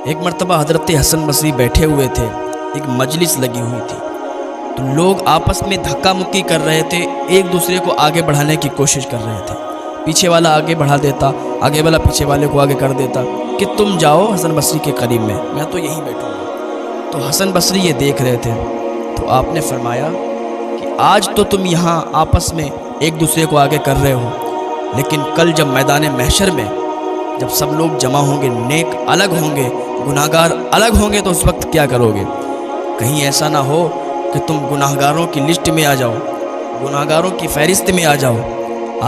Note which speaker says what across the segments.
Speaker 1: ایک مرتبہ حضرت حسن بصری بیٹھے ہوئے تھے، ایک مجلس لگی ہوئی تھی، تو لوگ آپس میں دھکا مکی کر رہے تھے، ایک دوسرے کو آگے بڑھانے کی کوشش کر رہے تھے۔ پیچھے والا آگے بڑھا دیتا، آگے والا پیچھے والے کو آگے کر دیتا کہ تم جاؤ حسن بصری کے قریب میں تو یہیں بیٹھوں گا۔ تو حسن بصری یہ دیکھ رہے تھے، تو آپ نے فرمایا کہ آج تو تم یہاں آپس میں ایک دوسرے کو آگے کر رہے ہو، لیکن کل جب میدان محشر میں جب سب لوگ جمع ہوں گے، نیک الگ ہوں گے، گناہگار الگ ہوں گے، تو اس وقت کیا کرو گے؟ کہیں ایسا نہ ہو کہ تم گناہگاروں کی لسٹ میں آ جاؤ، گناہگاروں کی فہرست میں آ جاؤ۔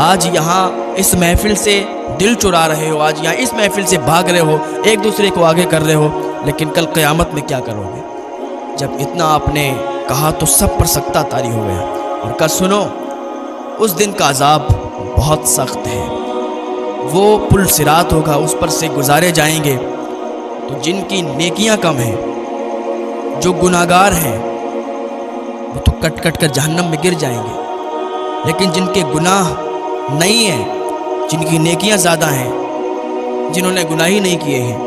Speaker 1: آج یہاں اس محفل سے دل چرا رہے ہو، آج یہاں اس محفل سے بھاگ رہے ہو، ایک دوسرے کو آگے کر رہے ہو، لیکن کل قیامت میں کیا کرو گے؟ جب اتنا آپ نے کہا تو سب پر سکتہ طاری ہو گیا اور کہا سنو، اس دن کا عذاب بہت سخت ہے، وہ پل صراط ہوگا، اس پر سے گزارے جائیں گے، تو جن کی نیکیاں کم ہیں، جو گناہگار ہیں، وہ تو کٹ کٹ کر جہنم میں گر جائیں گے، لیکن جن کے گناہ نہیں ہیں، جن کی نیکیاں زیادہ ہیں، جنہوں نے گناہ ہی نہیں کیے ہیں،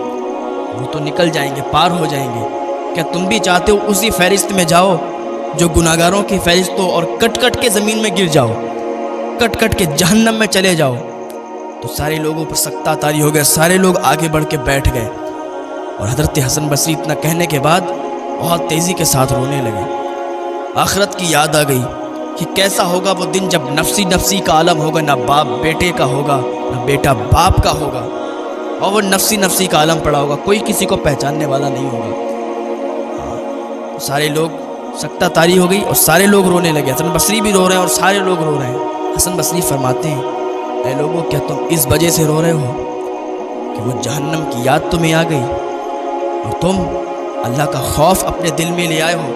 Speaker 1: وہ تو نکل جائیں گے، پار ہو جائیں گے۔ کیا تم بھی چاہتے ہو اسی فہرست میں جاؤ جو گناہگاروں کی فہرست ہو، اور کٹ کٹ کے زمین میں گر جاؤ، کٹ کٹ کے جہنم میں چلے جاؤ؟ تو سارے لوگوں پر سکتہ طاری ہو گیا، سارے لوگ آگے بڑھ کے بیٹھ گئے، اور حضرت حسن بصری اتنا کہنے کے بعد بہت تیزی کے ساتھ رونے لگے۔ آخرت کی یاد آ گئی کہ کیسا ہوگا وہ دن جب نفسی نفسی کا عالم ہوگا، نہ باپ بیٹے کا ہوگا، نہ بیٹا باپ کا ہوگا، اور وہ نفسی نفسی کا عالم پڑا ہوگا، کوئی کسی کو پہچاننے والا نہیں ہوگا۔ سارے لوگ سکتہ طاری ہو گئی اور سارے لوگ رونے لگے، حسن بصری بھی رو رہے ہیں اور سارے لوگ رو رہے ہیں۔ حسن بصری فرماتے ہیں، اے لوگوں، کیا تم اس وجہ سے رو رہے ہو کہ وہ جہنم کی یاد تمہیں آ گئی اور تم اللہ کا خوف اپنے دل میں لے آئے ہو،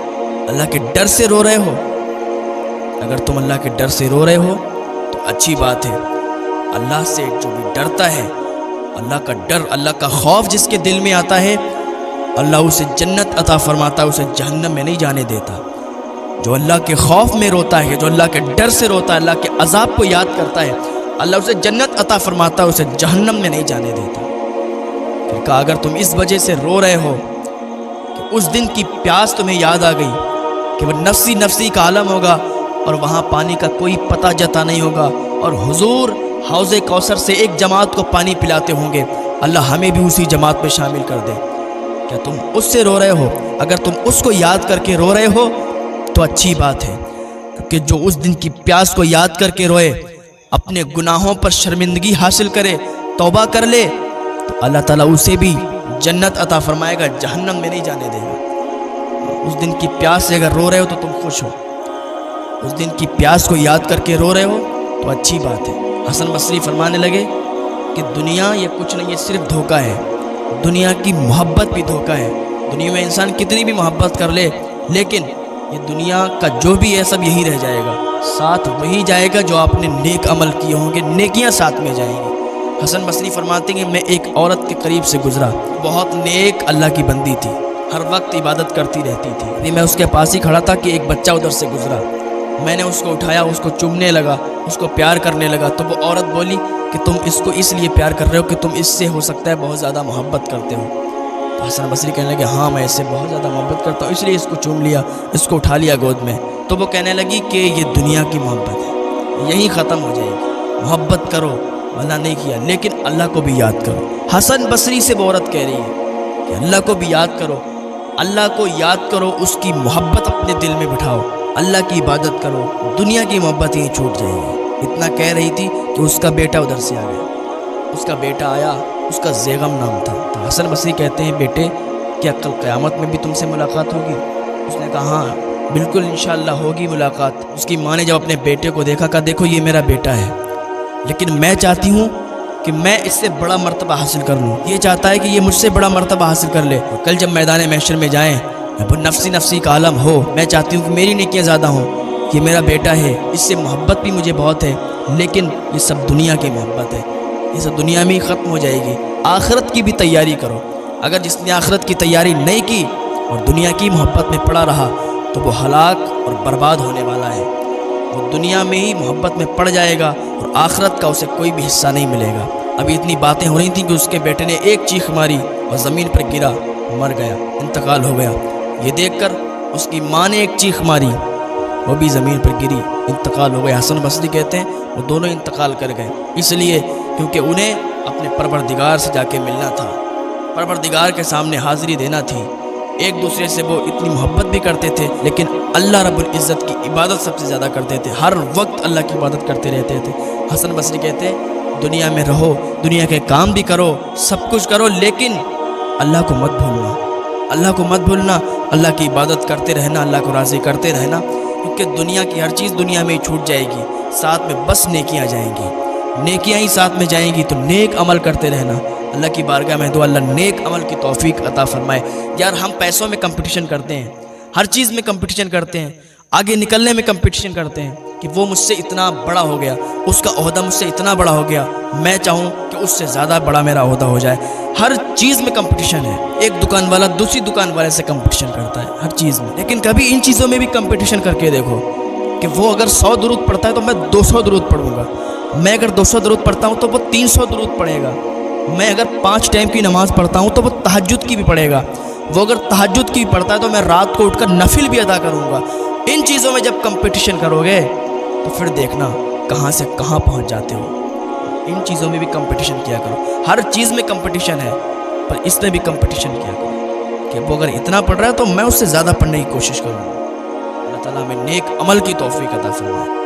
Speaker 1: اللہ کے ڈر سے رو رہے ہو؟ اگر تم اللہ کے ڈر سے رو رہے ہو تو اچھی بات ہے۔ اللہ سے جو بھی ڈرتا ہے، اللہ کا ڈر، اللہ کا خوف جس کے دل میں آتا ہے، اللہ اسے جنت عطا فرماتا ہے، اسے جہنم میں نہیں جانے دیتا۔ جو اللہ کے خوف میں روتا ہے، جو اللہ کے ڈر سے روتا ہے، اللہ کے عذاب کو یاد کرتا ہے، اللہ اسے جنت عطا فرماتا ہے، اسے جہنم میں نہیں جانے دیتا۔ پھر کہا اگر تم اس وجہ سے رو رہے ہو کہ اس دن کی پیاس تمہیں یاد آ گئی کہ وہ نفسی نفسی کا عالم ہوگا اور وہاں پانی کا کوئی پتہ جتا نہیں ہوگا، اور حضور حوض کوثر سے ایک جماعت کو پانی پلاتے ہوں گے، اللہ ہمیں بھی اسی جماعت میں شامل کر دے، کیا تم اس سے رو رہے ہو؟ اگر تم اس کو یاد کر کے رو رہے ہو تو اچھی بات ہے، کیونکہ جو اس دن کی پیاس کو یاد کر کے روئے، اپنے گناہوں پر شرمندگی حاصل کرے، توبہ کر لے، تو اللہ تعالیٰ اسے بھی جنت عطا فرمائے گا، جہنم میں نہیں جانے دے گا۔ اس دن کی پیاس سے اگر رو رہے ہو تو تم خوش ہو، اس دن کی پیاس کو یاد کر کے رو رہے ہو تو اچھی بات ہے۔ حسن بصری فرمانے لگے کہ دنیا یہ کچھ نہیں، یہ صرف دھوکہ ہے، دنیا کی محبت بھی دھوکہ ہے۔ دنیا میں انسان کتنی بھی محبت کر لے، لیکن یہ دنیا کا جو بھی ہے سب یہی رہ جائے گا، ساتھ وہی جائے گا جو آپ نے نیک عمل کیے ہوں گے، نیکیاں ساتھ میں جائیں گی۔ حسن بصری فرماتے ہیں میں ایک عورت کے قریب سے گزرا، بہت نیک اللہ کی بندی تھی، ہر وقت عبادت کرتی رہتی تھی، میں اس کے پاس ہی کھڑا تھا کہ ایک بچہ ادھر سے گزرا، میں نے اس کو اٹھایا، اس کو چومنے لگا، اس کو پیار کرنے لگا، تو وہ عورت بولی کہ تم اس کو اس لیے پیار کر رہے ہو کہ تم اس سے ہو سکتا ہے بہت زیادہ محبت کرتے ہو۔ تو حسن بصری کہنے لگے ہاں میں اس سے بہت زیادہ محبت کرتا ہوں، اس لیے اس کو چوم لیا، اس کو اٹھا لیا گود میں۔ تو وہ کہنے لگی کہ یہ دنیا کی محبت ہے، یہی ختم ہو جائے گی، محبت کرو، اللہ نہیں کیا، لیکن اللہ کو بھی یاد کرو۔ حسن بصری سے وہ عورت کہہ رہی ہے کہ اللہ کو بھی یاد کرو، اللہ کو یاد کرو، اس کی محبت اپنے دل میں بٹھاؤ، اللہ کی عبادت کرو، دنیا کی محبت ہی چھوٹ جائے گی۔ اتنا کہہ رہی تھی کہ اس کا بیٹا ادھر سے آ گیا، اس کا بیٹا آیا، اس کا زیغم نام تھا۔ تو حسن بصری کہتے ہیں بیٹے کیا کل قیامت میں بھی تم سے ملاقات ہوگی؟ اس نے کہا ہاں بالکل انشاءاللہ ہوگی ملاقات۔ اس کی ماں نے جب اپنے بیٹے کو دیکھا، کہا دیکھو یہ میرا بیٹا ہے، لیکن میں چاہتی ہوں کہ میں اس سے بڑا مرتبہ حاصل کر لوں، یہ چاہتا ہے کہ یہ مجھ سے بڑا مرتبہ حاصل کر لے، اور کل جب میدان محشر میں جائیں، وہ نفسی نفسی کا عالم ہو، میں چاہتی ہوں کہ میری نیکیاں زیادہ ہوں، یہ میرا بیٹا ہے، اس سے محبت بھی مجھے بہت ہے، لیکن یہ سب دنیا کی محبت ہے، یہ سب دنیا میں ہی ختم ہو جائے گی، آخرت کی بھی تیاری کرو۔ اگر جس نے آخرت کی تیاری نہیں کی اور دنیا کی محبت میں پڑا رہا تو وہ ہلاک اور برباد ہونے والا ہے، وہ دنیا میں ہی محبت میں پڑ جائے گا اور آخرت کا اسے کوئی بھی حصہ نہیں ملے گا۔ ابھی اتنی باتیں ہو رہی تھیں کہ اس کے بیٹے نے ایک چیخ ماری اور زمین پر گرا، مر گیا، انتقال ہو گیا۔ یہ دیکھ کر اس کی ماں نے ایک چیخ ماری، وہ بھی زمین پر گری، انتقال ہو گیا۔ حسن بصری کہتے ہیں وہ دونوں انتقال کر گئے، اس لیے کیونکہ انہیں اپنے پروردگار سے جا کے ملنا تھا، پروردگار کے سامنے حاضری دینا تھی۔ ایک دوسرے سے وہ اتنی محبت بھی کرتے تھے، لیکن اللہ رب العزت کی عبادت سب سے زیادہ کرتے تھے، ہر وقت اللہ کی عبادت کرتے رہتے تھے۔ حسن بصری کہتے ہیں دنیا میں رہو، دنیا کے کام بھی کرو، سب کچھ کرو، لیکن اللہ کو مت بھولنا، اللہ کو مت بھولنا، اللہ کی عبادت کرتے رہنا، اللہ کو راضی کرتے رہنا، کیونکہ دنیا کی ہر چیز دنیا میں ہی چھوٹ جائے گی، ساتھ میں بس نیکیاں جائیں گی، نیکیاں ہی ساتھ میں جائیں گی، تو نیک عمل کرتے رہنا۔ اللہ کی بارگاہ میں دعا اللہ نیک عمل کی توفیق عطا فرمائے۔ یار ہم پیسوں میں کمپٹیشن کرتے ہیں، ہر چیز میں کمپٹیشن کرتے ہیں، آگے نکلنے میں کمپٹیشن کرتے ہیں کہ وہ مجھ سے اتنا بڑا ہو گیا، اس کا عہدہ مجھ سے اتنا بڑا ہو گیا، میں چاہوں کہ اس سے زیادہ بڑا میرا عہدہ ہو جائے۔ ہر چیز میں کمپٹیشن ہے، ایک دکان والا دوسری دکان والے سے کمپٹیشن کرتا ہے ہر چیز میں، لیکن کبھی ان چیزوں میں بھی کمپٹیشن کر کے دیکھو کہ وہ اگر 100 درود پڑھتا ہے تو میں 200 درود پڑھوں گا، میں اگر 200 درود پڑھتا ہوں تو وہ 300 درود پڑھے گا، میں اگر 5 ٹائم کی نماز پڑھتا ہوں تو وہ تہجد کی بھی پڑھے گا، وہ اگر تہجد کی پڑھتا ہے تو میں رات کو اٹھ کر نفل بھی ادا کروں گا۔ ان چیزوں میں جب کمپٹیشن کرو گے تو پھر دیکھنا کہاں سے کہاں پہنچ جاتے ہو۔ ان چیزوں میں بھی کمپٹیشن کیا کرو، ہر چیز میں کمپٹیشن ہے، پر اس میں بھی کمپٹیشن کیا کرو کہ وہ اگر اتنا پڑھ رہا ہے تو میں اس سے زیادہ پڑھنے کی کوشش کروں گا۔ اللہ تعالیٰ ہمیں نیک عمل کی توفیق عطا فرمائے۔